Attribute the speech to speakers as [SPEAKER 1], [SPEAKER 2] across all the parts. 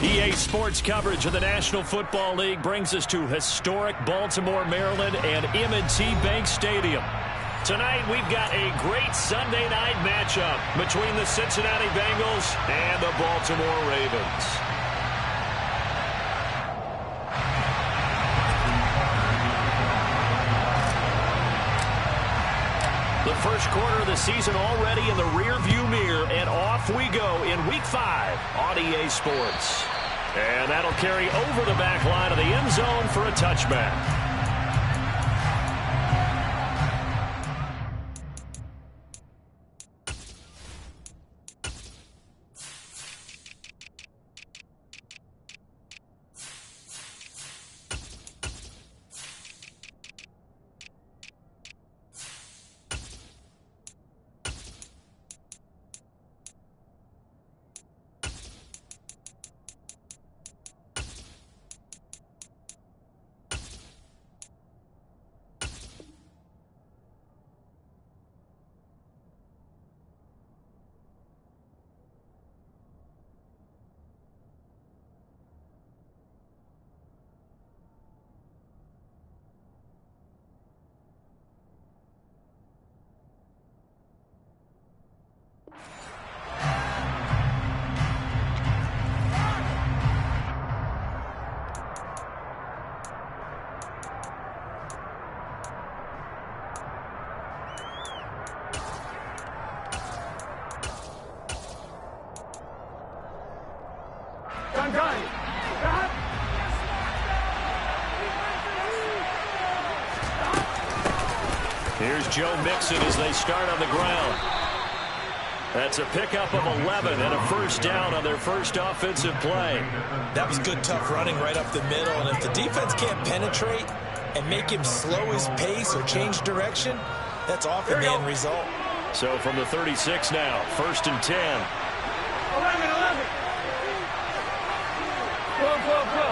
[SPEAKER 1] EA Sports coverage of the National Football League brings us to historic Baltimore, Maryland, and M&T Bank Stadium. Tonight, we've got a great Sunday night matchup between the Cincinnati Bengals and the Baltimore Ravens. The first quarter of the season already in the rearview mirror, and off we go in Week 5 on EA Sports. And that'll carry over the back line of the end zone for a touchback. Here's Joe Mixon as they start on the ground. That's a pickup of 11 and a first down on their first offensive play.
[SPEAKER 2] That was good, tough running right up the middle. And if the defense can't penetrate and make him slow his pace or change direction, that's often the end result.
[SPEAKER 1] So from the 36 now, first and 10.
[SPEAKER 3] 11. Go.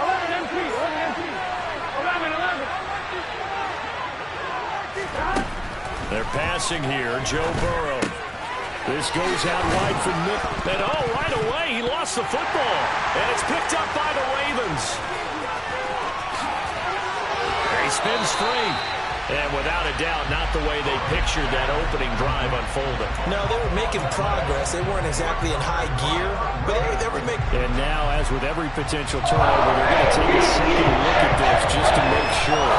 [SPEAKER 3] 11 MP. 11.
[SPEAKER 1] They're passing here, Joe Burrow. This goes out wide for Nick. And right away, he lost the football. And it's picked up by the Ravens. He spins free. And without a doubt, not the way they pictured that opening drive unfolding.
[SPEAKER 2] No, they were making progress. They weren't exactly in high gear, but they were making...
[SPEAKER 1] And now, as with every potential turnover, they're going to take a second look at this just to make sure.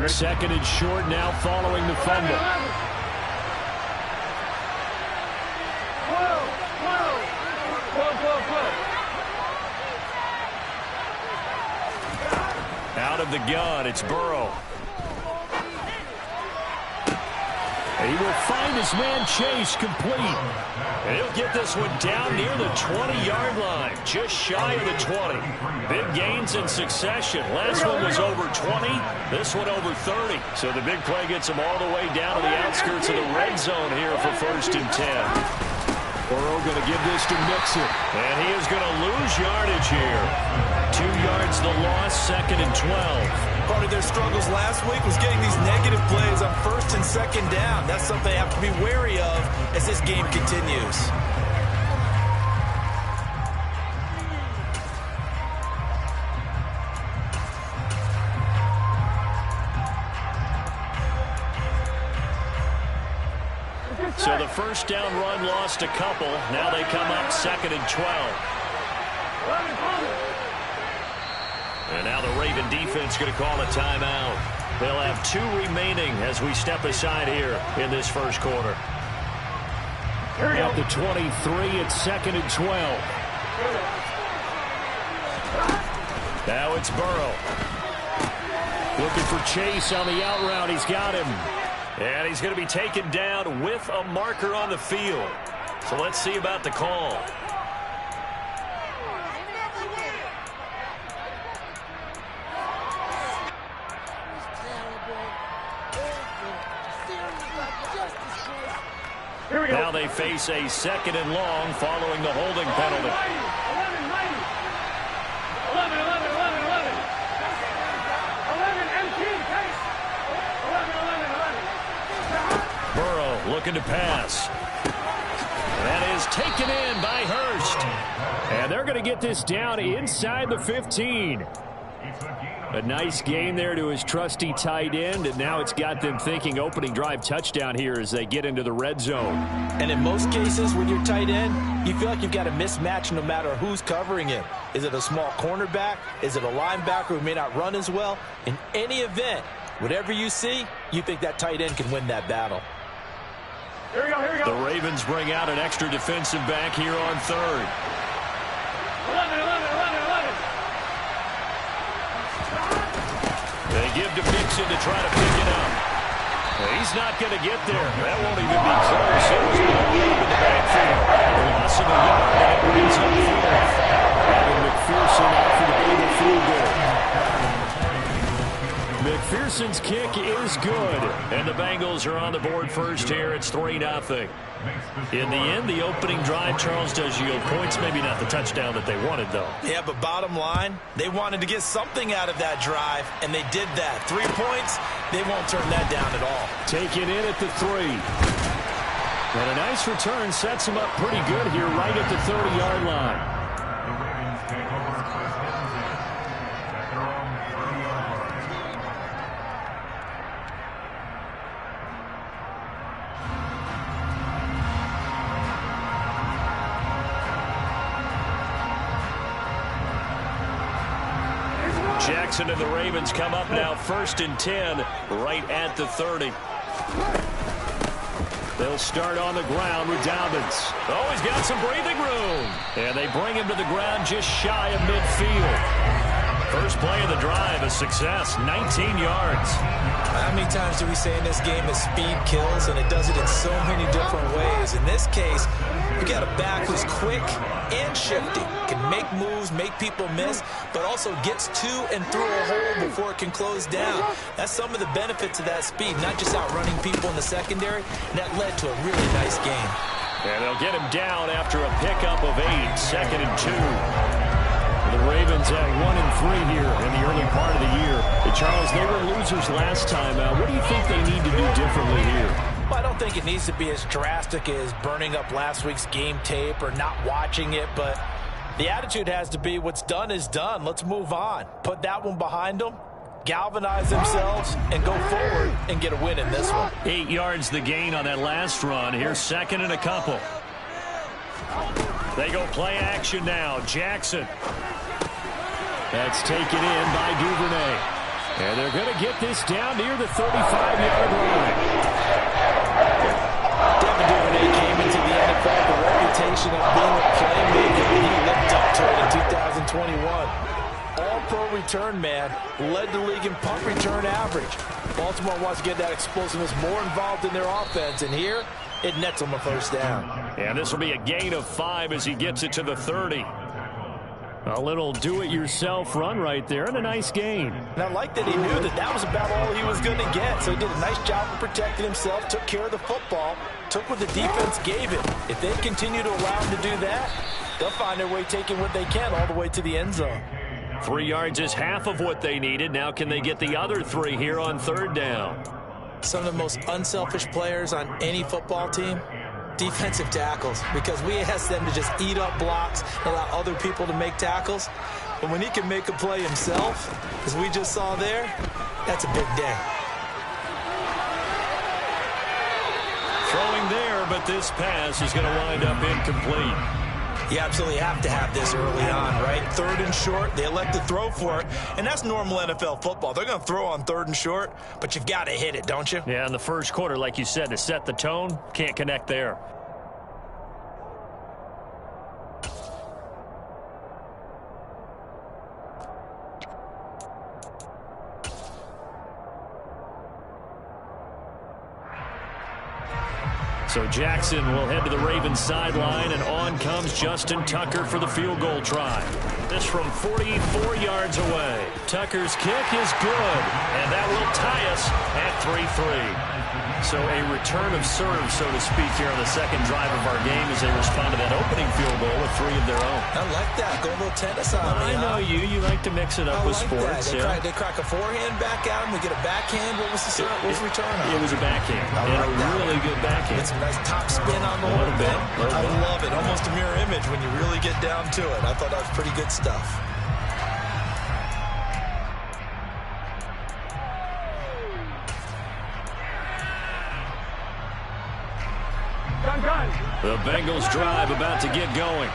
[SPEAKER 1] Second and short now following the fumble. Out of the gun, it's Burrow. He will find his man Chase complete. And he'll get this one down near the 20-yard line, just shy of the 20. Big gains in succession. Last one was over 20. This one over 30. So the big play gets him all the way down to the outskirts of the red zone here for first and 10. Burrow going to give this to Mixon. And he is going to lose yardage here. 2 yards the loss, second and 12.
[SPEAKER 2] Part of their struggles last week was getting these negative plays on first and second down. That's something they have to be wary of as this game continues.
[SPEAKER 1] So the first down run lost a couple. Now they come up second and 12. And now the Raven defense going to call a timeout. They'll have 2 remaining as we step aside here in this first quarter. At the 23, it's second and 12. Now it's Burrow. Looking for Chase on the out route. He's got him. And he's going to be taken down with a marker on the field. So let's see about the call. Now they face a 2nd and long following the holding penalty. 11. Burrow looking to pass. That is taken in by Hurst. And they're going to get this down inside the 15. A nice gain there to his trusty tight end, and now it's got them thinking opening drive touchdown here as they get into the red zone.
[SPEAKER 2] And in most cases, with your tight end, you feel like you've got a mismatch no matter who's covering him. Is it a small cornerback? Is it a linebacker who may not run as well? In any event, whatever you see, you think that tight end can win that battle.
[SPEAKER 3] Here we go.
[SPEAKER 1] The Ravens bring out an extra defensive back here on 3rd.
[SPEAKER 3] 11.
[SPEAKER 1] They give to Mixon to try to pick it up. He's not going to get there. That won't even be close. It was in the backfield. A loss of a yard, and it brings up 4th. Having McPherson out for the Baylor field goal. McPherson's kick is good, and the Bengals are on the board first here. It's 3-0. In the end, the opening drive, Charles, does yield points. Maybe not the touchdown that they wanted, though.
[SPEAKER 2] Yeah, but bottom line, they wanted to get something out of that drive, and they did that. 3 points, they won't turn that down at all.
[SPEAKER 1] Taken in at the 3. And a nice return sets him up pretty good here right at the 30-yard line. Jackson and the Ravens come up now 1st and 10 right at the 30. They'll start on the ground with Dobbins. Oh, he's got some breathing room. And they bring him to the ground just shy of midfield. First play of the drive, a success, 19 yards.
[SPEAKER 2] How many times do we say in this game that speed kills, and it does it in so many different ways? In this case, we got a back who's quick and shifty, can make moves, make people miss, but also gets to and through a hole before it can close down. That's some of the benefits of that speed, not just outrunning people in the secondary. And that led to a really nice game.
[SPEAKER 1] And they'll get him down after a pickup of 8, 2nd and 2. The Ravens at 1-3 here in the early part of the year. And Charles, they were losers last time. What do you think they need to do differently here?
[SPEAKER 2] Well, I don't think it needs to be as drastic as burning up last week's game tape or not watching it, but the attitude has to be what's done is done. Let's move on. Put that one behind them, galvanize themselves, and go forward and get a win in this one.
[SPEAKER 1] 8 yards the gain on that last run. Here's 2nd and a couple. They go play action now. Jackson. That's taken in by Duvernay. And they're going to get this down near the 35-yard line.
[SPEAKER 2] Devin Duvernay came into the NFL with a reputation of being a playmaker, and he lived up to it in 2021. All-pro return man, led the league in punt return average. Baltimore wants to get that explosiveness more involved in their offense, and here it nets them a first down.
[SPEAKER 1] And this will be a gain of 5 as he gets it to the 30. A little do-it-yourself run right there, and a nice gain.
[SPEAKER 2] And I like that he knew that that was about all he was going to get. So he did a nice job of protecting himself, took care of the football, took what the defense gave him. If they continue to allow him to do that, they'll find their way taking what they can all the way to the end zone.
[SPEAKER 1] 3 yards is half of what they needed. Now can they get the other 3 here on 3rd down?
[SPEAKER 2] Some of the most unselfish players on any football team, defensive tackles, because we ask them to just eat up blocks, allow other people to make tackles. But when he can make a play himself, as we just saw there, that's a big day.
[SPEAKER 1] Throwing there, but this pass is going to wind up incomplete.
[SPEAKER 2] You absolutely have to have this early on, right? 3rd and short, they elect to throw for it, and that's normal NFL football. They're going to throw on 3rd and short, but you've got to hit it, don't you?
[SPEAKER 1] Yeah, in the first quarter, like you said, to set the tone, can't connect there. So Jackson will head to the Ravens sideline, and on comes Justin Tucker for the field goal try. This from 44 yards away. Tucker's kick is good, and that will tie us at 3-3. So a return of serve, so to speak, here on the second drive of our game as they respond to that opening field goal with 3 of their own.
[SPEAKER 2] I like that. Go a little tennis on me.
[SPEAKER 1] I know you. You like to mix it up with sports.
[SPEAKER 2] They crack a forehand back out and we get a backhand. What was the return on?
[SPEAKER 1] It was a backhand. And a really good backhand.
[SPEAKER 2] It's a nice top spin on the whole bit. I love it. Almost a mirror image when you really get down to it. I thought that was pretty good stuff.
[SPEAKER 1] The Bengals drive about to get going.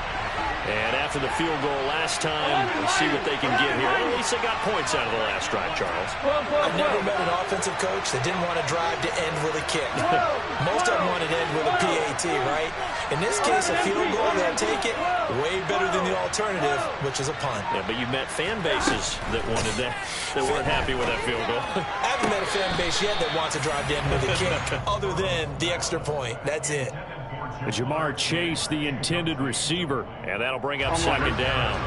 [SPEAKER 1] And after the field goal last time, we'll see what they can get here. At least they got points out of the last drive, Charles.
[SPEAKER 2] I've never met an offensive coach that didn't want to drive to end with a kick. Most of them wanted to end with a PAT, right? In this case, a field goal, they'll take it. Way better than the alternative, which is a punt.
[SPEAKER 1] Yeah, but you met fan bases that wanted that weren't happy with that field goal.
[SPEAKER 2] I haven't met a fan base yet that wants to drive to end with a kick, other than the extra point. That's it.
[SPEAKER 1] Ja'Marr Chase, the intended receiver, and that'll bring up second down.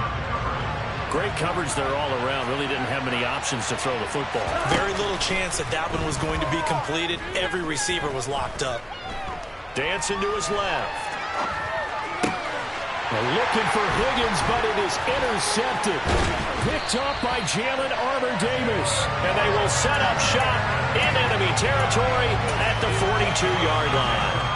[SPEAKER 1] Great coverage there all around. Really didn't have many options to throw the football.
[SPEAKER 2] Very little chance that one was going to be completed. Every receiver was locked up.
[SPEAKER 1] Dancing to his left. Looking for Higgins, but it is intercepted. Picked up by Jalen Armour-Davis. And they will set up shop in enemy territory at the 42-yard line.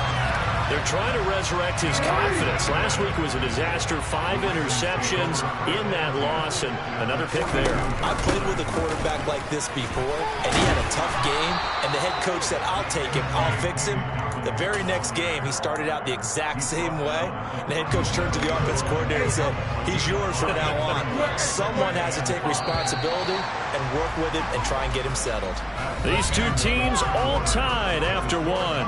[SPEAKER 1] They're trying to resurrect his confidence. Last week was a disaster. 5 interceptions in that loss, and another pick there.
[SPEAKER 2] I played with a quarterback like this before, and he had a tough game, and the head coach said, I'll take him, I'll fix him. The very next game, he started out the exact same way. And the head coach turned to the offense coordinator and said, he's yours from now on. Someone has to take responsibility and work with him and try and get him settled.
[SPEAKER 1] These two teams all tied after one.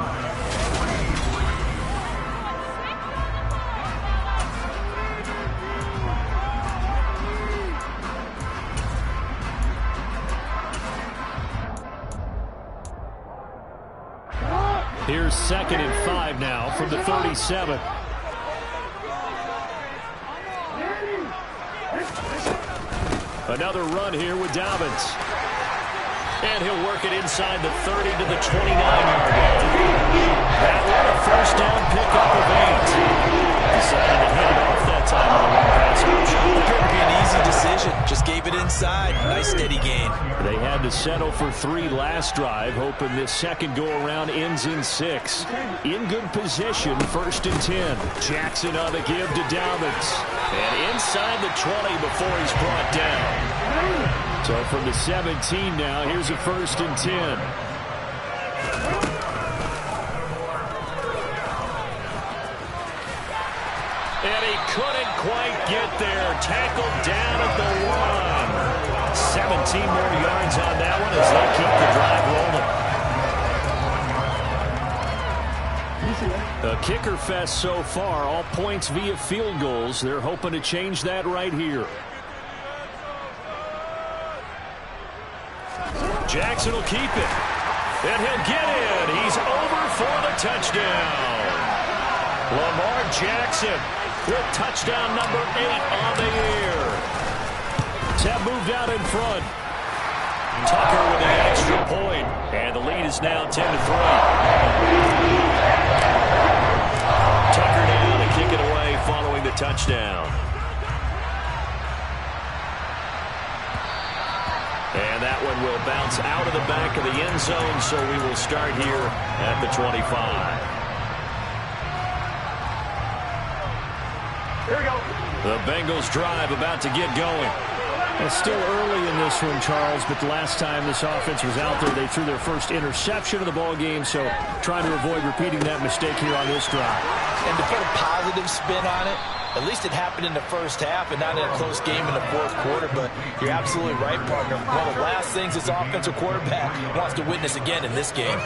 [SPEAKER 1] Here's 2nd and 5 now from the 37. Another run here with Dobbins. And he'll work it inside the 30 to the 29-yard line. That one a first down pickup of 8. Decided to head it off that time on the run-pass option.
[SPEAKER 2] Appeared to be an easy decision. Just gave it inside. Nice steady gain.
[SPEAKER 1] They had to settle for 3 last drive, hoping this second go-around ends in 6. In good position, 1st and 10. Jackson on the give to Dobbins. And inside the 20 before he's brought down. So from the 17 now, here's a 1st and 10. And he couldn't quite get there. Tackled down at the 1. 17 more yards on that one as they keep the drive rolling. A kicker fest so far. All points via field goals. They're hoping to change that right here. Jackson will keep it. And he'll get in. He's over for the touchdown. Lamar Jackson with touchdown number 8 on the year. Ted moved out in front. Tucker with the extra point. And the lead is now 10-3. Tucker down to kick it away following the touchdown. And that one will bounce out of the back of the end zone, so we will start here at the 25.
[SPEAKER 3] Here we go.
[SPEAKER 1] The Bengals drive about to get going. It's still early in this one, Charles, but the last time this offense was out there, they threw their first interception of the ball game, so trying to avoid repeating that mistake here on this drive.
[SPEAKER 2] And to put a positive spin on it, at least it happened in the first half and not in a close game in the fourth quarter, but you're absolutely right, partner. One of the last things this offensive quarterback wants to witness again in this game.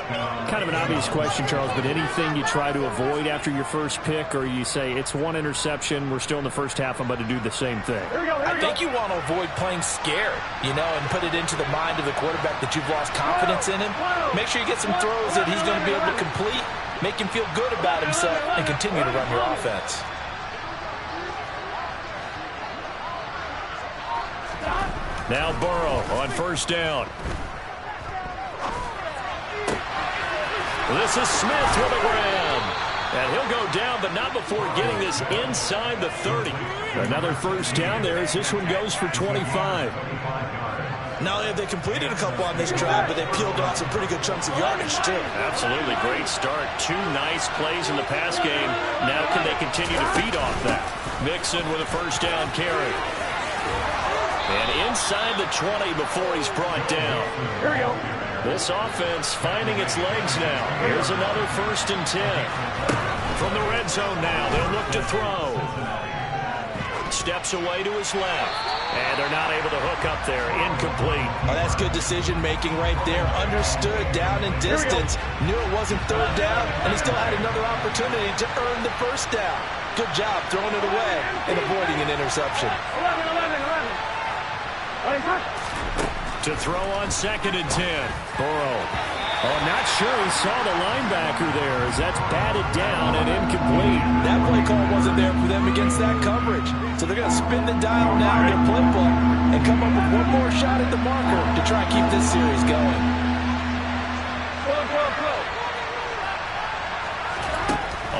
[SPEAKER 1] Kind of an obvious question, Charles, but anything you try to avoid after your first pick, or you say it's one interception, we're still in the first half, I'm about to do the same thing?
[SPEAKER 2] I think you want to avoid playing scared, and put it into the mind of the quarterback that you've lost confidence in him. Make sure you get some throws that he's going to be able to complete, make him feel good about himself, and continue to run your offense.
[SPEAKER 1] Now Burrow on first down. This is Smith with a grab. And he'll go down, but not before getting this inside the 30. Another first down there as this one goes for 25.
[SPEAKER 2] Not only have they completed a couple on this drive, but they peeled off some pretty good chunks of yardage, too.
[SPEAKER 1] Absolutely. Great start. 2 nice plays in the pass game. Now can they continue to feed off that? Mixon with a first down carry. And inside the 20 before he's brought down.
[SPEAKER 3] Here we go.
[SPEAKER 1] This offense finding its legs now. Here's another 1st and 10. From the red zone now, they'll look to throw. Steps away to his left. And they're not able to hook up there. Incomplete.
[SPEAKER 2] Oh, that's good decision-making right there. Understood down in distance. Knew it wasn't 3rd down, and he still had another opportunity to earn the 1st down. Good job throwing it away and avoiding an interception.
[SPEAKER 3] 11.
[SPEAKER 1] To throw on 2nd and 10. Burrow. Oh, not sure he saw the linebacker there as that's batted down and incomplete.
[SPEAKER 2] That play call wasn't there for them against that coverage. So they're going to spin the dial now in their playbook and come up with one more shot at the marker to try and keep this series going.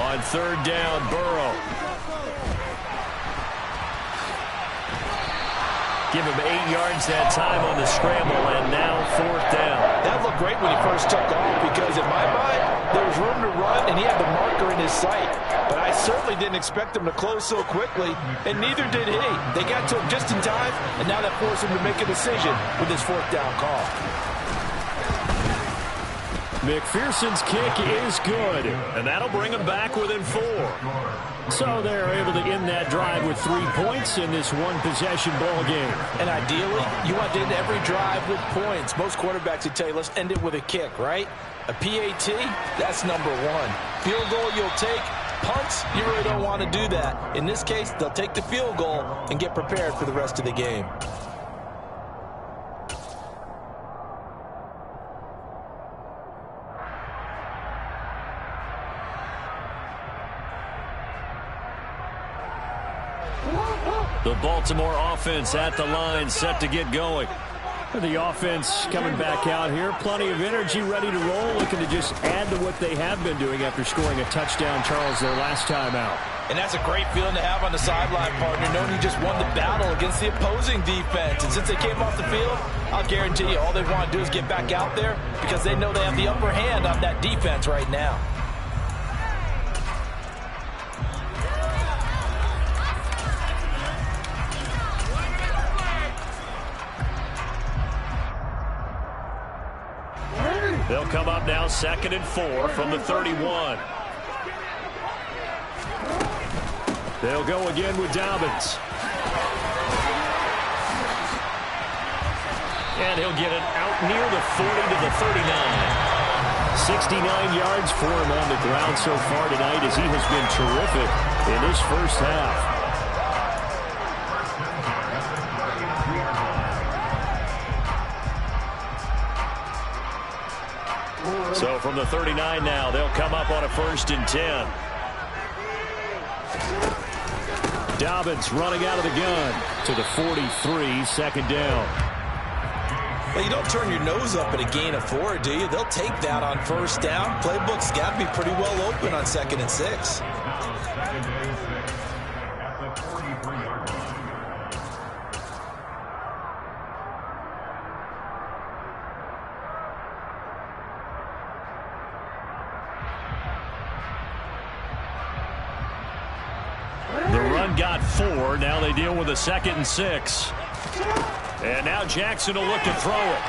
[SPEAKER 1] On 3rd down, Burrow. Give him 8 yards that time on the scramble, and now 4th down.
[SPEAKER 2] That looked great when he first took off because, in my mind, there was room to run, and he had the marker in his sight. But I certainly didn't expect him to close so quickly, and neither did he. They got to him just in time, and now that forced him to make a decision with his 4th down call.
[SPEAKER 1] McPherson's kick is good, and that'll bring him back within 4. So they're able to end that drive with 3 points in this one-possession ball game.
[SPEAKER 2] And ideally, you want to end every drive with points. Most quarterbacks would tell you, let's end it with a kick, right? A PAT, that's number 1. Field goal you'll take. Punts, you really don't want to do that. In this case, they'll take the field goal and get prepared for the rest of the game.
[SPEAKER 1] The Baltimore offense at the line, set to get going. The offense coming back out here. Plenty of energy, ready to roll, looking to just add to what they have been doing after scoring a touchdown, Charles, their last time out.
[SPEAKER 2] And that's a great feeling to have on the sideline, partner, knowing you just won the battle against the opposing defense. And since they came off the field, I'll guarantee you all they want to do is get back out there because they know they have the upper hand on that defense right now.
[SPEAKER 1] They'll come up now 2nd and 4 from the 31. They'll go again with Dobbins. And he'll get it out near the 40 to the 39. 69 yards for him on the ground so far tonight as he has been terrific in his first half. So from the 39 now, they'll come up on a 1st and 10. Dobbins running out of the gun to the 43, 2nd down.
[SPEAKER 2] Well, you don't turn your nose up at a gain of 4, do you? They'll take that on 1st down. Playbook's got to be pretty well open on 2nd and 6.
[SPEAKER 1] The run got 4. Now they deal with a 2nd and 6. And now Jackson will look to throw it.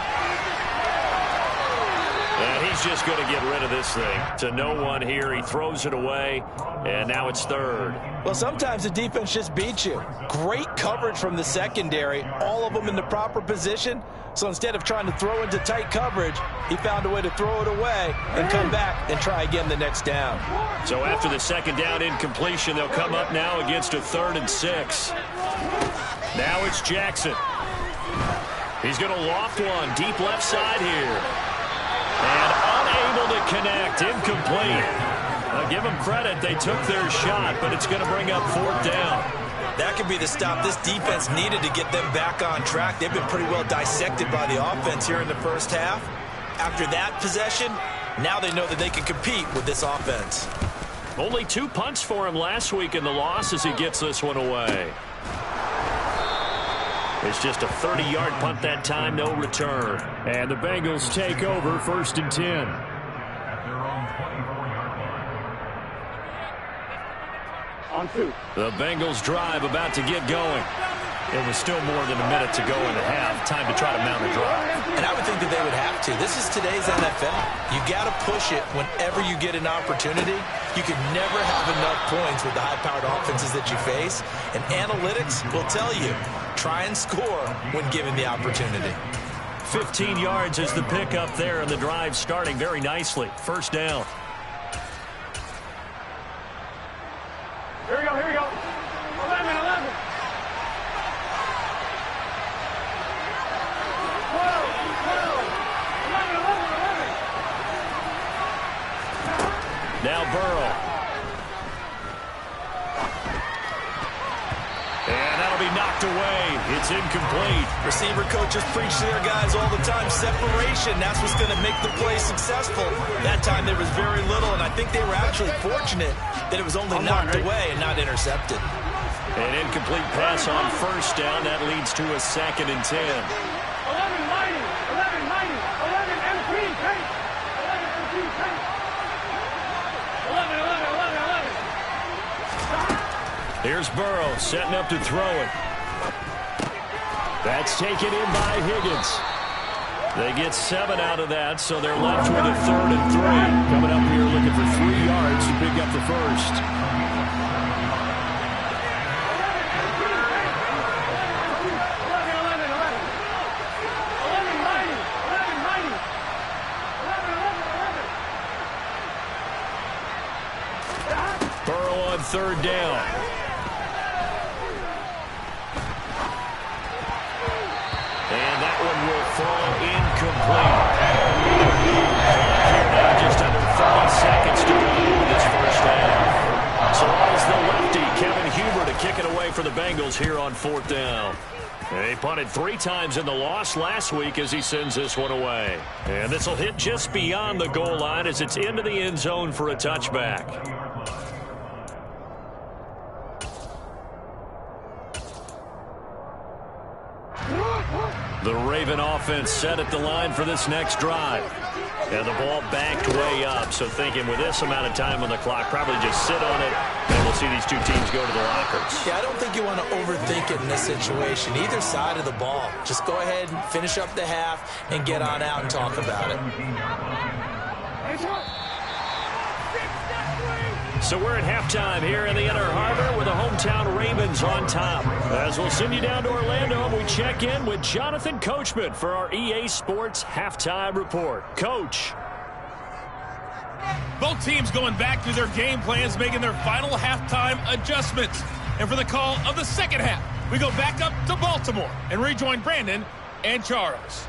[SPEAKER 1] And he's just going to get rid of this thing to no one here. He throws it away, and now it's 3rd.
[SPEAKER 2] Well, sometimes the defense just beats you. Great coverage from the secondary, all of them in the proper position. So instead of trying to throw into tight coverage, he found a way to throw it away and come back and try again the next down.
[SPEAKER 1] So after the 2nd down incompletion, they'll come up now against a 3rd and 6. Now it's Jackson. He's going to loft one deep left side here. And unable to connect, incomplete. I'll give them credit, they took their shot, but it's going to bring up 4th down.
[SPEAKER 2] That could be the stop this defense needed to get them back on track. They've been pretty well dissected by the offense here in the first half. After that possession, Now they know that they can compete with this offense.
[SPEAKER 1] Only 2 punts for him last week in the loss as he gets this one away. It's just a 30-yard punt that time, no return. And the Bengals take over 1st and 10.
[SPEAKER 3] On 2.
[SPEAKER 1] The Bengals drive about to get going. It was still more than a minute to go in the half. Time to try to mount a drive.
[SPEAKER 2] And I would think that they would have to. This is today's NFL. You got to push it whenever you get an opportunity. You can never have enough points with the high-powered offenses that you face. And analytics will tell you, try and score when given the opportunity.
[SPEAKER 1] 15 yards is the pickup there, and the drive starting very nicely. 1st down.
[SPEAKER 3] Here we go, here we go. 11. 11.
[SPEAKER 1] Now Burrow. And that'll be knocked away. It's incomplete.
[SPEAKER 2] Receiver coaches preach to their guys all the time. Separation, that's what's going to make the play successful. That time there was very little, and I think they were actually fortunate that it was only knocked away and not intercepted.
[SPEAKER 1] An incomplete pass on 1st down. That leads to a 2nd and 10.
[SPEAKER 3] 11, 90, 11, 11, MP, 11.
[SPEAKER 1] Here's Burrow setting up to throw it. That's taken in by Higgins. They get 7 out of that, so they're left with a 3rd and 3. Coming up here looking for 3 yards to pick up the 1st. Burrow on 3rd down. And that one will fall incomplete. Here now, just under 30 seconds to go in this 1st half. So that is the lefty, Kevin Huber, to kick it away for the Bengals here on 4th down. He punted 3 times in the loss last week as he sends this one away. And this will hit just beyond the goal line as it's into the end zone for a touchback. The Raven offense set at the line for this next drive. And the ball backed way up, so thinking with this amount of time on the clock, probably just sit on it, and we'll see these 2 teams go to the lockers.
[SPEAKER 2] Yeah, I don't think you want to overthink it in this situation. Either side of the ball. Just go ahead and finish up the half and get on out and talk about it.
[SPEAKER 1] So we're at halftime here in the Inner Harbor with the hometown Ravens on top. As we'll send you down to Orlando, and we check in with Jonathan Coachman for our EA Sports Halftime Report. Coach.
[SPEAKER 4] Both teams going back to their game plans, making their final halftime adjustments. And for the call of the 2nd half, we go back up to Baltimore and rejoin Brandon and Charles.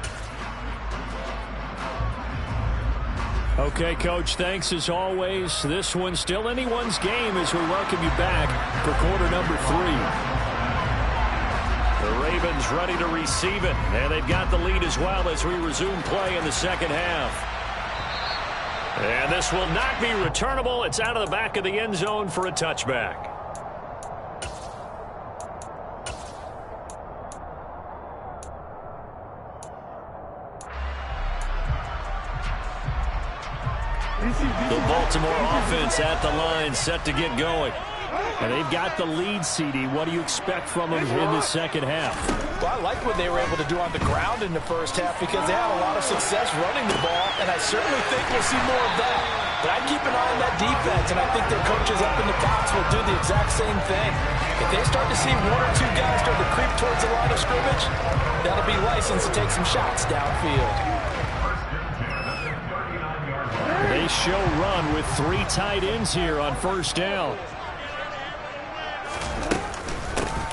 [SPEAKER 1] Okay, Coach, thanks as always. This one's still anyone's game as we welcome you back for quarter number 3. The Ravens ready to receive it, and they've got the lead as well as we resume play in the 2nd half. And this will not be returnable. It's out of the back of the end zone for a touchback. The Baltimore offense at the line, set to get going. And they've got the lead, CD. What do you expect from them in the 2nd half?
[SPEAKER 2] Well, I like what they were able to do on the ground in the 1st half because they had a lot of success running the ball, and I certainly think we'll see more of that. But I'd keep an eye on that defense, and I think their coaches up in the box will do the exact same thing. If they start to see 1 or 2 guys start to creep towards the line of scrimmage, that'll be license to take some shots downfield.
[SPEAKER 1] They show run with 3 tight ends here on 1st down.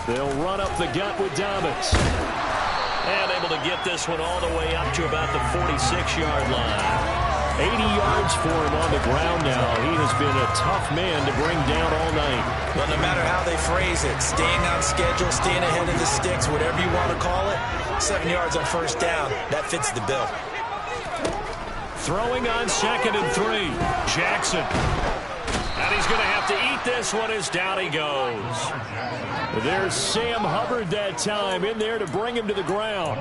[SPEAKER 1] They'll run up the gut with Dobbins. And able to get this one all the way up to about the 46-yard line. 80 yards for him on the ground now. He has been a tough man to bring down all night.
[SPEAKER 2] Well, no matter how they phrase it, staying on schedule, staying ahead of the sticks, whatever you want to call it, 7 yards on 1st down, that fits the bill.
[SPEAKER 1] Throwing on 2nd and 3. Jackson. And he's going to have to eat this one as down he goes. There's Sam Hubbard that time in there to bring him to the ground.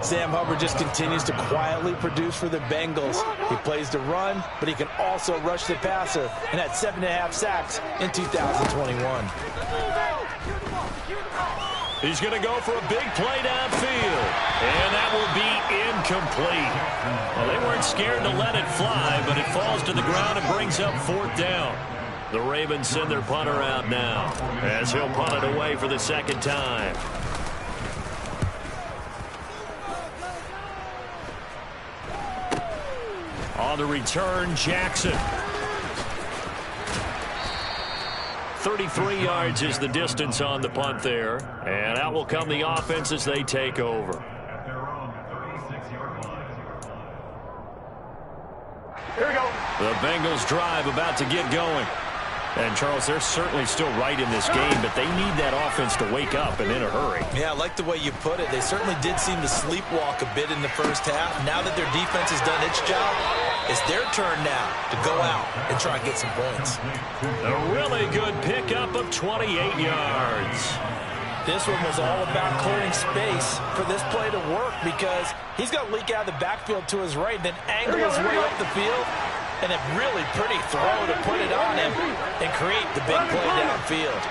[SPEAKER 2] Sam Hubbard just continues to quietly produce for the Bengals. He plays the run, but he can also rush the passer, and had 7.5 sacks in 2021.
[SPEAKER 1] He's going to go for a big play downfield, and that will be incomplete. Well, they weren't scared to let it fly, but it falls to the ground and brings up 4th down. The Ravens send their punter out now, as he'll punt it away for the 2nd time. On the return, Jackson. 33 yards is the distance on the punt there. And out will come the offense as they take over.
[SPEAKER 3] Here we go.
[SPEAKER 1] The Bengals drive about to get going. And, Charles, they're certainly still right in this game, but they need that offense to wake up and in a hurry.
[SPEAKER 2] Yeah, I like the way you put it. They certainly did seem to sleepwalk a bit in the first half. Now that their defense has done its job, it's their turn now to go out and try and get some points.
[SPEAKER 1] A really good pickup of 28 yards.
[SPEAKER 2] This one was all about clearing space for this play to work, because he's got to leak out of the backfield to his right, then angle his way up the field. And a really pretty throw to put it on him and create the big play downfield.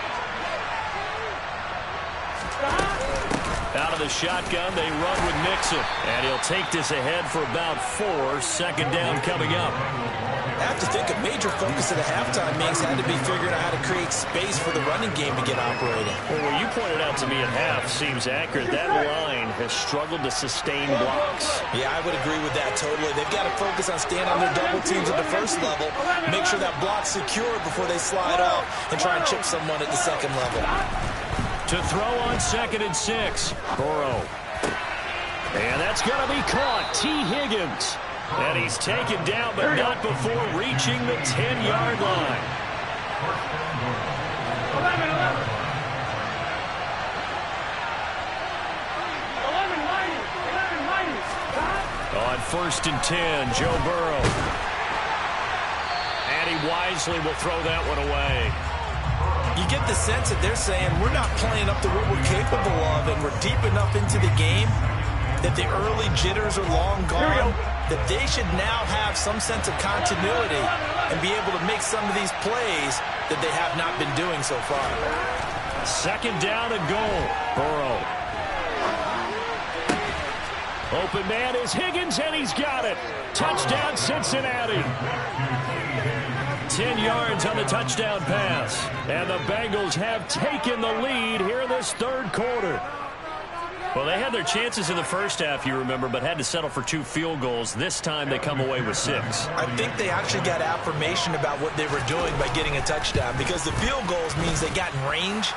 [SPEAKER 1] Out of the shotgun, they run with Mixon. And he'll take this ahead for about 4. 2nd down coming up.
[SPEAKER 2] I have to think a major focus of the halftime meetings had to be figuring out how to create space for the running game to get operating.
[SPEAKER 1] Well, what you pointed out to me at half seems accurate. That line has struggled to sustain blocks.
[SPEAKER 2] Yeah, I would agree with that totally. They've got to focus on staying on their double teams at the first level, make sure that block's secure before they slide off and try and chip someone at the 2nd level.
[SPEAKER 1] To throw on 2nd and 6. Burrow. And that's going to be caught. T. Higgins. And he's taken down, but not before reaching the 10-yard line. 11. On 1st and 10, Joe Burrow. And he wisely will throw that one away.
[SPEAKER 2] You get the sense that they're saying we're not playing up to what we're capable of, and we're deep enough into the game that the early jitters are long gone, that they should now have some sense of continuity and be able to make some of these plays that they have not been doing so far.
[SPEAKER 1] 2nd down and goal. Burrow. Open man is Higgins, and he's got it. Touchdown, Cincinnati. 10 yards on the touchdown pass. And the Bengals have taken the lead here in this 3rd quarter. Well, they had their chances in the first half, you remember, but had to settle for 2 field goals. This time they come away with 6.
[SPEAKER 2] I think they actually got affirmation about what they were doing by getting a touchdown, because the field goals means they got in range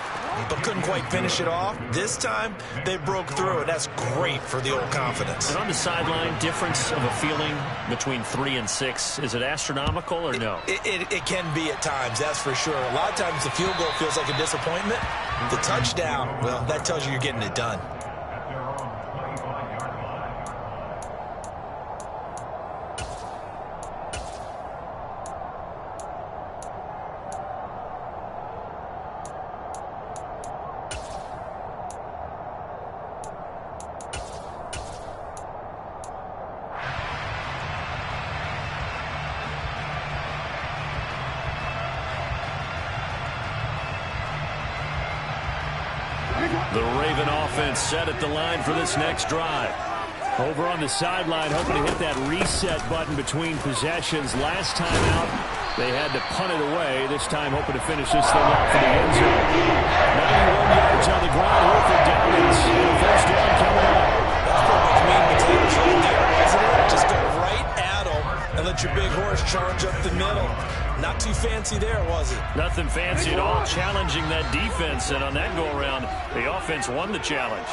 [SPEAKER 2] but couldn't quite finish it off. This time they broke through, and that's great for the old confidence.
[SPEAKER 1] And on the sideline, difference of a feeling between 3 and 6, is it astronomical or no?
[SPEAKER 2] It can be at times, that's for sure. A lot of times the field goal feels like a disappointment. The touchdown, well, that tells you you're getting it done.
[SPEAKER 1] The Raven offense set at the line for this next drive. Over on the sideline, hoping to hit that reset button between possessions. Last time out, they had to punt it away. This time, hoping to finish this thing off in the end zone. 91 yards on the ground here for Dobbins. First down coming up.
[SPEAKER 2] That's pretty much mean potatoes right there, isn't it? Just go right at them and let your big horse charge up the middle. Not too fancy there, was it?
[SPEAKER 1] Nothing fancy at all, challenging that defense. And on that go-around, the offense won the challenge.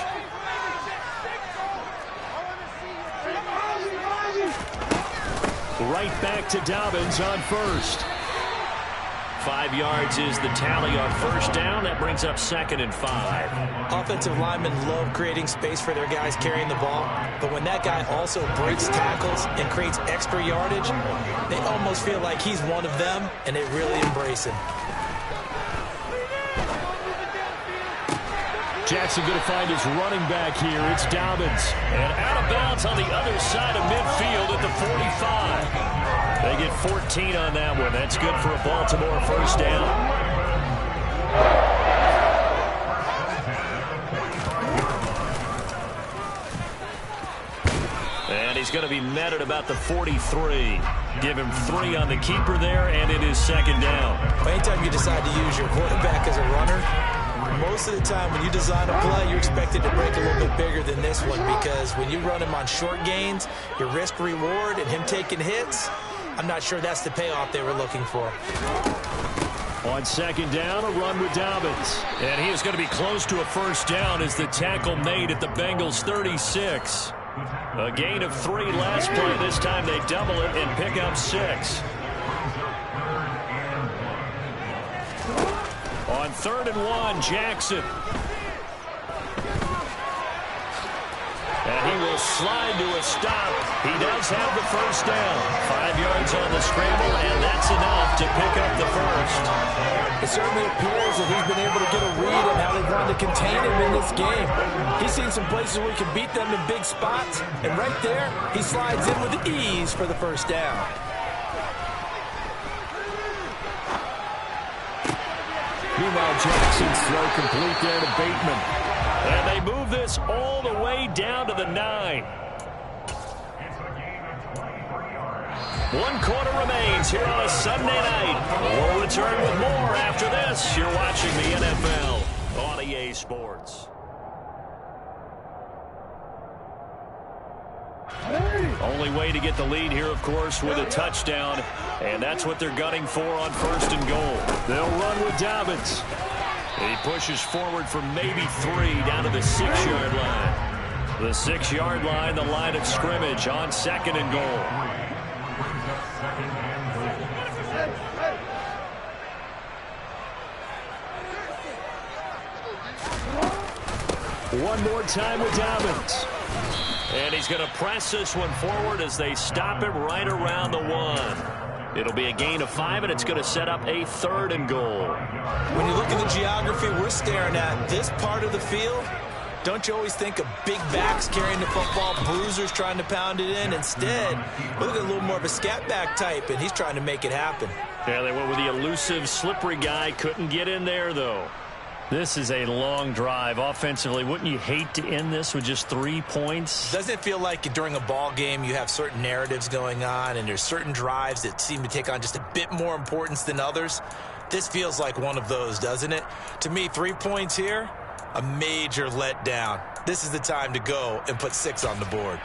[SPEAKER 1] Right back to Dobbins on first. 5 yards is the tally on first down. That brings up 2nd and 5.
[SPEAKER 2] Offensive linemen love creating space for their guys carrying the ball, but when that guy also breaks tackles and creates extra yardage, they almost feel like he's one of them, and they really embrace him.
[SPEAKER 1] Jackson going to find his running back here. It's Dobbins. And out of bounds on the other side of midfield at the 45. They get 14 on that one. That's good for a Baltimore first down. And he's going to be met at about the 43. Give him 3 on the keeper there, and it is 2nd down.
[SPEAKER 2] Anytime you decide to use your quarterback as a runner, most of the time when you design a play, you're expected to break a little bit bigger than this one, because when you run him on short gains, your risk-reward and him taking hits, I'm not sure that's the payoff they were looking for.
[SPEAKER 1] On 2nd down, a run with Dobbins. And he is going to be close to a first down as the tackle made at the Bengals 36. A gain of 3 last play. This time they double it and pick up 6. On 3rd and 1, Jackson. And he will slide to a stop. He does have the first down. 5 yards on the scramble, and that's enough to pick up the first.
[SPEAKER 2] It certainly appears that he's been able to get a read on how they've wanted to contain him in this game. He's seen some places where he can beat them in big spots, and right there, he slides in with ease for the first down.
[SPEAKER 1] Meanwhile, Jackson's throw complete there to Bateman. And they move this all the way down to the 9. 1 quarter remains here on a Sunday night. We'll return with more after this. You're watching the NFL on EA Sports. Only way to get the lead here, of course, with a touchdown. And that's what they're gunning for on 1st and goal. They'll run with Dobbins. He pushes forward for maybe 3 down to the 6-yard line. The 6-yard line, the line of scrimmage on 2nd and goal. One more time with Dobbins. And he's going to press this one forward as they stop him right around the 1. It'll be a gain of 5, and it's going to set up a 3rd and goal.
[SPEAKER 2] When you look at the geography we're staring at, this part of the field, don't you always think of big backs carrying the football, bruisers trying to pound it in? Instead, look at a little more of a scat back type, and he's trying to make it happen.
[SPEAKER 1] Yeah, they went with the elusive, slippery guy. Couldn't get in there, though. This is a long drive offensively. Wouldn't you hate to end this with just 3 points?
[SPEAKER 2] Doesn't it feel like during a ball game you have certain narratives going on and there's certain drives that seem to take on just a bit more importance than others? This feels like one of those, doesn't it? To me, 3 points here, a major letdown. This is the time to go and put 6 on the board.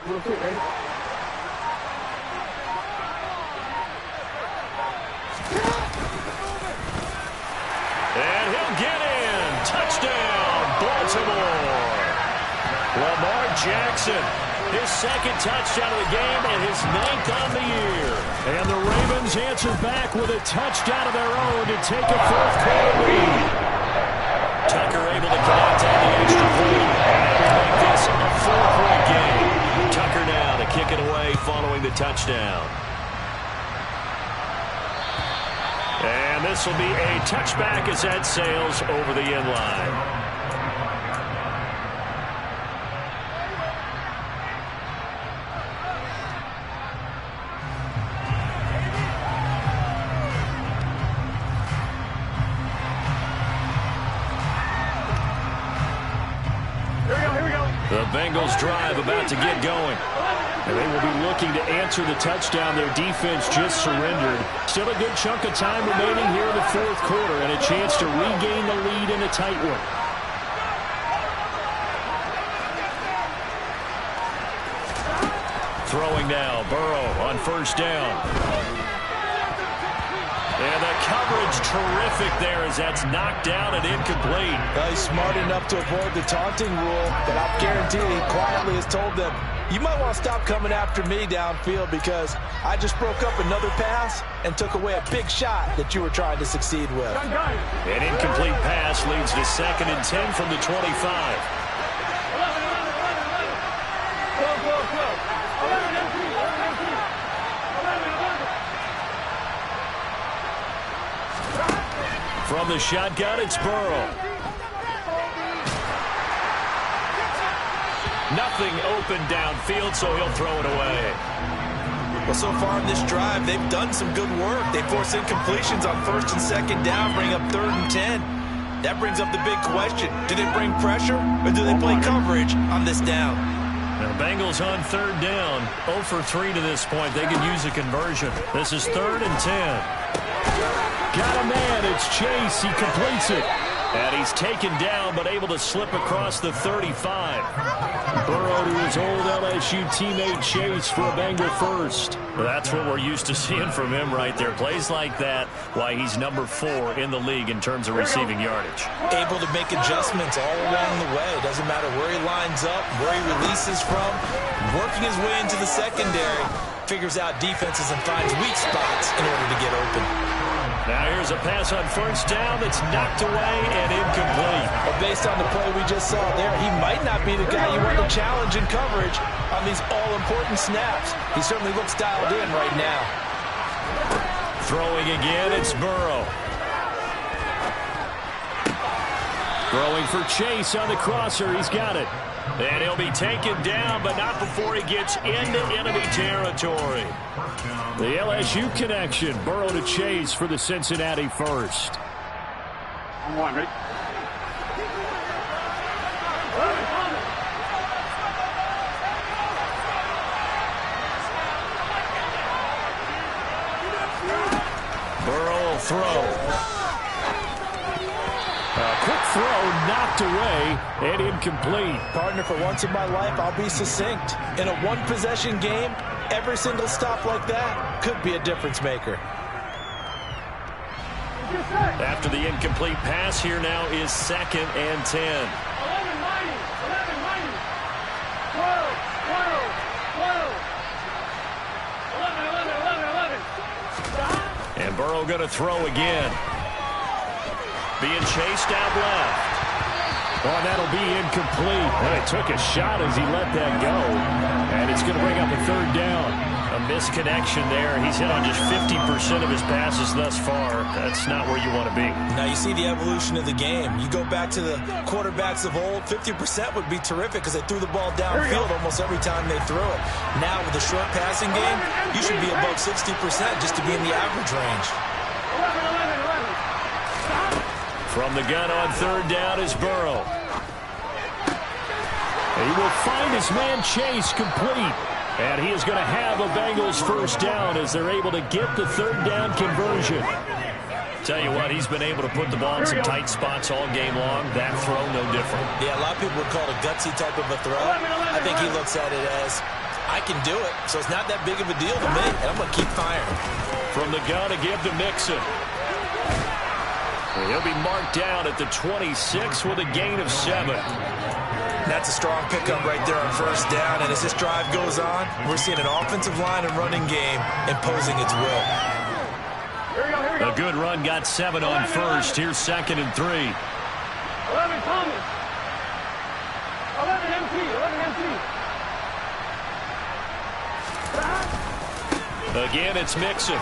[SPEAKER 3] Real quick, ready?
[SPEAKER 1] And he'll get in. Touchdown, Baltimore. Lamar Jackson, his 2nd touchdown of the game and his 9th on the year. And the Ravens answer back with a touchdown of their own to take a 4th quarter lead. Tucker able to connect on the extra point and make this a 4-point game. Tucker now to kick it away following the touchdown. And this will be a touchback as that sails over the end line. The Bengals drive about to get going. And they will be looking to answer the touchdown their defense just surrendered. Still a good chunk of time remaining here in the 4th quarter and a chance to regain the lead in a tight one. Throwing now, Burrow on 1st down. And the coverage terrific there as that's knocked down and incomplete.
[SPEAKER 2] Well, he's smart enough to avoid the taunting rule, but I'll guarantee he quietly has told them, you might want to stop coming after me downfield because I just broke up another pass and took away a big shot that you were trying to succeed with.
[SPEAKER 1] An incomplete pass leads to 2nd and 10 from the 25. From the shotgun, it's Burrow. Nothing open downfield, so he'll throw it away.
[SPEAKER 2] Well, so far in this drive, they've done some good work. They force incompletions on 1st and 2nd down, bring up 3rd and 10. That brings up the big question. Do they bring pressure, or do they play coverage on this down?
[SPEAKER 1] Now, Bengals on 3rd down. 0 for 3 to this point. They could use a conversion. This is 3rd and 10. Got a man. It's Chase. He completes it. And he's taken down, but able to slip across the 35. Burrow to his old LSU teammate Chase for a Bengal first. That's what we're used to seeing from him right there. Plays like that, why he's number 4 in the league in terms of receiving yardage.
[SPEAKER 2] Able to make adjustments all along the way. Doesn't matter where he lines up, where he releases from. Working his way into the secondary. Figures out defenses and finds weak spots in order to get open.
[SPEAKER 1] Now here's a pass on 1st down that's knocked away and incomplete.
[SPEAKER 2] Well, based on the play we just saw there, he might not be the guy you want to challenge in coverage on these all-important snaps. He certainly looks dialed in right now.
[SPEAKER 1] Throwing again, it's Burrow. Throwing for Chase on the crosser. He's got it. And he'll be taken down, but not before he gets into enemy territory. The LSU connection. Burrow to Chase for the Cincinnati first.
[SPEAKER 3] On 1, ready?
[SPEAKER 1] Burrow will throw. A quick throw knocked away and incomplete.
[SPEAKER 2] Partner, for once in my life, I'll be succinct. In a one-possession game, every single stop like that could be a difference maker.
[SPEAKER 1] After the incomplete pass, here now is 2nd and 10.
[SPEAKER 3] 11, 12, 11.
[SPEAKER 1] And Burrow going to throw again. Being chased out left. Oh, that'll be incomplete. Well, he took a shot as he let that go. And it's going to bring up a 3rd down. A misconnection there. He's hit on just 50% of his passes thus far. That's not where you want to be.
[SPEAKER 2] Now you see the evolution of the game. You go back to the quarterbacks of old, 50% would be terrific because they threw the ball downfield almost every time they threw it. Now with the short passing game, you should be above 60% just to be in the average range.
[SPEAKER 3] 11.
[SPEAKER 1] From the gun on 3rd down is Burrow. He will find his man Chase complete. And he is going to have a Bengals first down as they're able to get the 3rd down conversion. Tell you what, he's been able to put the ball in some tight spots all game long. That throw, no different.
[SPEAKER 2] Yeah, a lot of people would call it a gutsy type of a throw. I think he looks at it as, I can do it, so it's not that big of a deal to me, and I'm going to keep firing.
[SPEAKER 1] From the gun to give to Mixon. He'll be marked down at the 26 with a gain of 7.
[SPEAKER 2] That's a strong pickup right there on 1st down, and as this drive goes on, we're seeing an offensive line and running game imposing its will.
[SPEAKER 1] A good run got 7 on 1st. Here's 2nd and 3.
[SPEAKER 3] 11 Thomas. 11 MT.
[SPEAKER 1] Again, it's Mixon.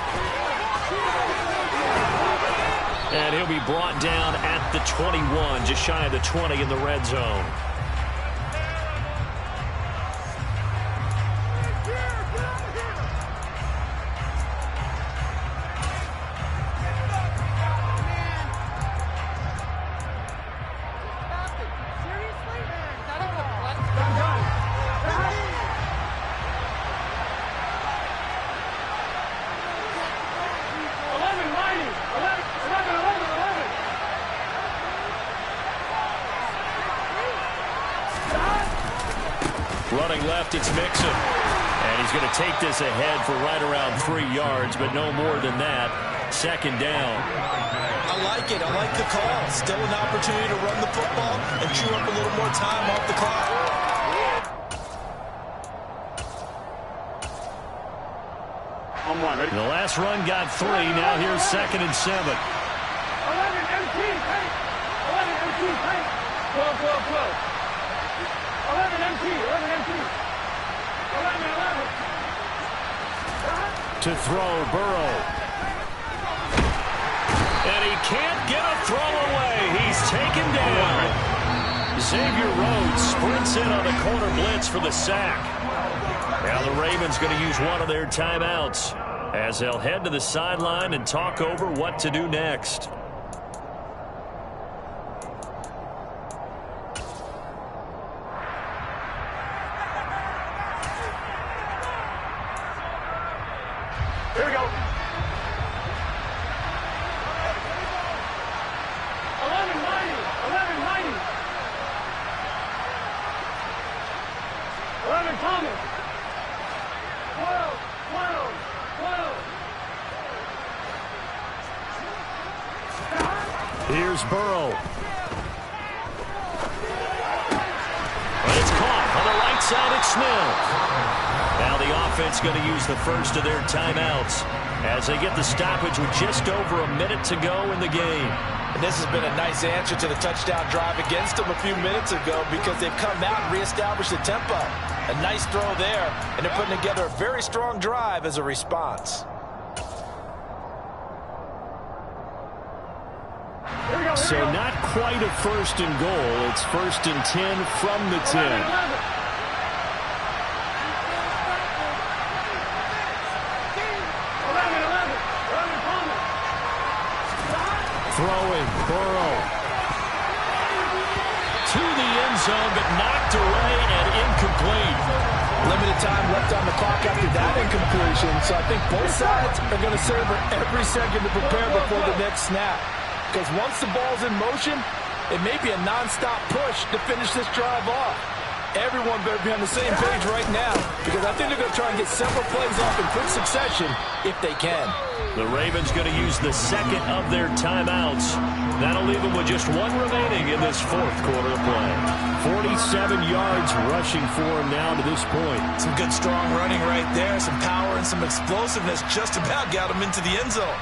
[SPEAKER 1] And he'll be brought down at the 21, just shy of the 20 in the red zone. Running left, it's Mixon. And And he's going to take this ahead for right around 3 yards, but no more than that. Second down.
[SPEAKER 2] I like it. I like the call. Still an opportunity to run the football and chew up a little more time off the clock.
[SPEAKER 1] The last run got 3. Now here's 2nd and 7.
[SPEAKER 3] 11 MT, paint. 11 MT, paint. 12, 12, 12. 11 MT, 11 MT. 11, 11.
[SPEAKER 1] To throw, Burrow. And he can't get a throw away. He's taken down. Xavier Rhodes sprints in on the corner blitz for the sack. Now the Ravens going to use one of their timeouts as they'll head to the sideline and talk over what to do next.
[SPEAKER 3] Here we go. 1190, 1190. 11 Thomas. 12, 12, 12.
[SPEAKER 1] Here's Burrow. But it's caught on the right side. It's Smith. Now the offense going to use the first of their timeouts as they get the stoppage with just over a minute to go in the game.
[SPEAKER 2] And this has been a nice answer to the touchdown drive against them a few minutes ago because they've come out and reestablished the tempo. A nice throw there, and they're putting together a very strong drive as a response.
[SPEAKER 1] So not quite a 1st and goal. It's 1st and 10 from the 10. Throwing, Burrow. To the end zone, but knocked away and incomplete.
[SPEAKER 2] Limited time left on the clock after that incompletion, so I think both sides are going to savor every second to prepare before the next snap. Because once the ball's in motion, it may be a non-stop push to finish this drive off. Everyone better be on the same page right now because I think they're going to try and get several plays off in quick succession if they can.
[SPEAKER 1] The Ravens going to use the second of their timeouts. That'll leave them with just one remaining in this 4th quarter of play. 47 yards rushing for him now to this point.
[SPEAKER 2] Some good strong running right there, some power and some explosiveness just about got him into the end zone.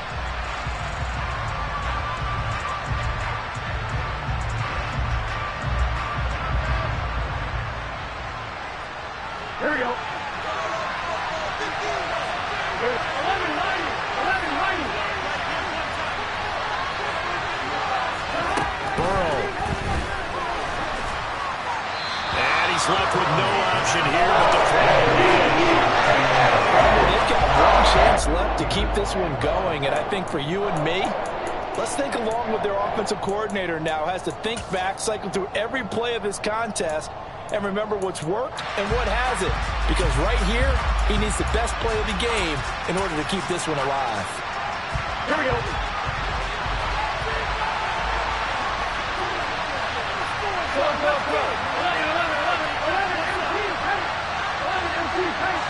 [SPEAKER 3] Here we go. 1190, 1190.
[SPEAKER 1] Burrow. And he's left with no option here but to throw.
[SPEAKER 2] They've got one chance left to keep this one going, and I think for you and me, let's think along with their offensive coordinator now. Has to think back, cycle through every play of this contest, and remember what's worked and what hasn't. Because right here, he needs the best play of the game in order to keep this one alive.
[SPEAKER 3] Here we go. 11 MT, paint.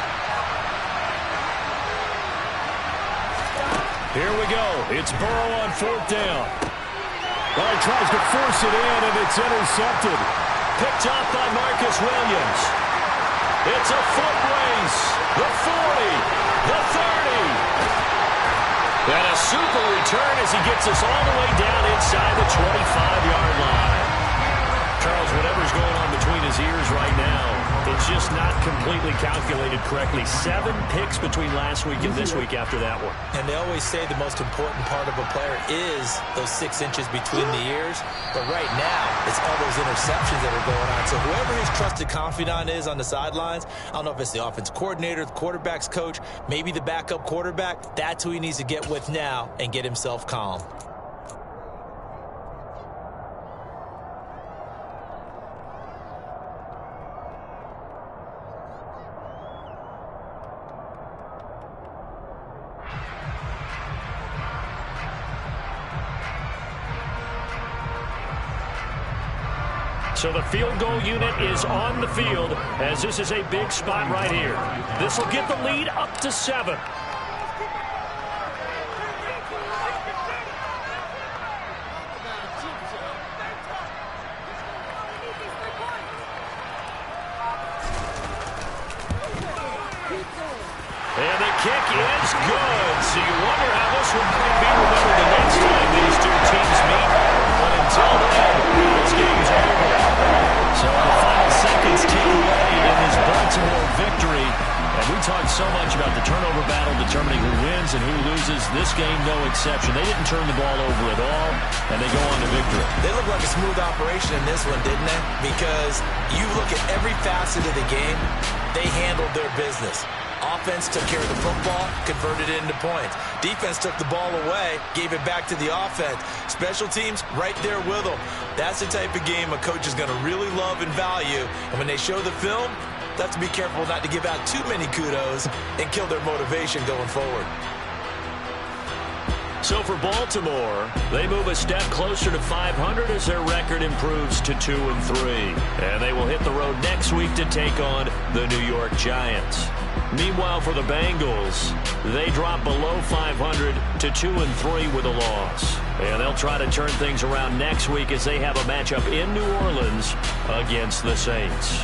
[SPEAKER 1] Here we go. It's Burrow on 4th down. Well, he tries to force it in, and it's intercepted. Picked off by Marcus Williams. It's a foot race. The 40, the 30. And a super return as he gets us all the way down inside the 25-yard line. Charles, whatever's going on between his ears right now, it's just not completely calculated correctly. 7 picks between last week and this week after that one.
[SPEAKER 2] And they always say the most important part of a player is those 6 inches between the ears. But right now, it's all those interceptions that are going on. So whoever his trusted confidant is on the sidelines, I don't know if it's the offense coordinator, the quarterback's coach, maybe the backup quarterback, that's who he needs to get with now and get himself calm.
[SPEAKER 1] So the field goal unit is on the field as this is a big spot right here. This will get the lead up to 7. And the kick is good. So you wonder how this one might be remembered the next time these two teams meet. But until then, this game's over. So the final seconds tick away in this Baltimore victory. And we talked so much about the turnover battle determining who wins and who loses. This game, no exception. They didn't turn the ball over at all, and they go on to victory.
[SPEAKER 2] They look like a smooth operation in this one, didn't they? Because you look at every facet of the game, they handled their business. Offense took care of the football, converted it into points. Defense took the ball away, gave it back to the offense. Special teams, right there with them. That's the type of game a coach is going to really love and value. And when they show the film, they have to be careful not to give out too many kudos and kill their motivation going forward.
[SPEAKER 1] So for Baltimore, they move a step closer to 500 as their record improves to 2-3. And they will hit the road next week to take on the New York Giants. Meanwhile, for the Bengals, they drop below 500 to 2-3 with a loss. And they'll try to turn things around next week as they have a matchup in New Orleans against the Saints.